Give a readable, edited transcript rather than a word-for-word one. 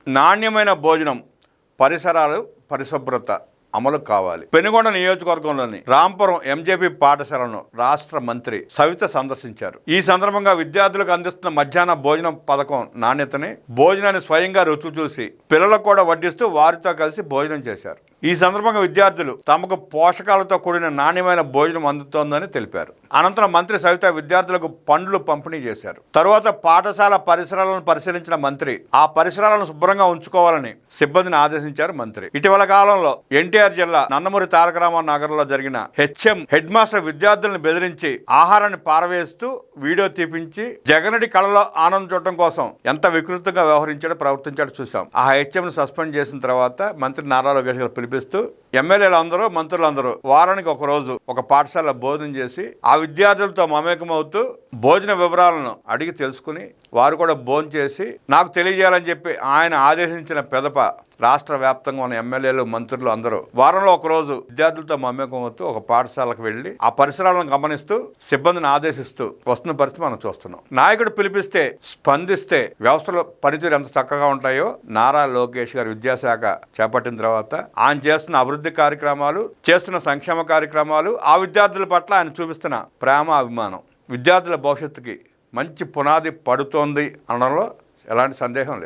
నాణ్యమైన భోజనం, పరిసరాలు, పరిశుభ్రత అమలు కావాలి. పెనుగొండ నియోజకవర్గంలోని రాంపురం ఎంజేపీ పాఠశాలను రాష్ట్ర మంత్రి సవిత సందర్శించారు. ఈ సందర్భంగా విద్యార్థులకు అందిస్తున్న మధ్యాహ్న భోజనం పథకం నాణ్యతని, భోజనాన్ని స్వయంగా రుచి చూసి పిల్లలకు కూడా వడ్డిస్తూ వారితో కలిసి భోజనం చేశారు. ఈ సందర్భంగా విద్యార్థులు తమకు పోషకాలతో కూడిన నాణ్యమైన భోజనం అందుతోందని తెలిపారు. అనంతరం మంత్రి సవిత విద్యార్థులకు పండ్లు పంపిణీ చేశారు. తరువాత పాఠశాల పరిసరాలను పరిశీలించిన మంత్రి ఆ పరిసరాలను శుభ్రంగా ఉంచుకోవాలని సిబ్బందిని ఆదేశించారు. మంత్రి ఇటీవల కాలంలో ఎన్టీఆర్ జిల్లా నందమూరి తారక రామారావు నగర్లో జరిగిన హెడ్ మాస్టర్ విద్యార్థులను బెదిరించి ఆహారాన్ని పారవేస్తూ వీడియో తీపించి జగనడి కళలో ఆనందం చూడటం కోసం ఎంత వికృతంగా వ్యవహరించాడో ప్రవర్తించాడో చూసాం. ఆ హెచ్ఎంను సస్పెండ్ చేసిన తర్వాత మంత్రి నారా లోకేష్ గారు పిలిపిస్తూ ఎమ్మెల్యేలు అందరూ, మంత్రులందరూ వారానికి ఒక రోజు ఒక పాఠశాల భోజనం చేసి ఆ విద్యార్థులతో మమేకమవుతూ భోజన వివరాలను అడిగి తెలుసుకుని వారు కూడా భోజనం చేసి నాకు తెలియజేయాలని చెప్పి ఆయన ఆదేశించిన పెదప రాష్ట్ర వ్యాప్తంగా ఉన్న ఎమ్మెల్యేలు, మంత్రులు అందరూ వారంలో ఒకరోజు విద్యార్థులతో మమేకమవుతూ ఒక పాఠశాలకు వెళ్ళి ఆ పరిసరాలను గమనిస్తూ సిబ్బందిని ఆదేశిస్తూ వస్తున్న పరిస్థితి మనం చూస్తున్నాం. నాయకుడు పిలిపిస్తే స్పందిస్తే వ్యవస్థలో పనితీరు ఎంత చక్కగా ఉంటాయో నారా లోకేష్ గారు విద్యాశాఖ చేపట్టిన తర్వాత ఆయన చేస్తున్న అభివృద్ధి కార్యక్రమాలు, చేస్తున్న సంక్షేమ కార్యక్రమాలు, ఆ విద్యార్థుల పట్ల ఆయన చూపిస్తున్న ప్రేమ, అభిమానం విద్యార్థుల భవిష్యత్తుకి మంచి పునాది పడుతోంది అనడంలో ఎలాంటి సందేహం లేదు.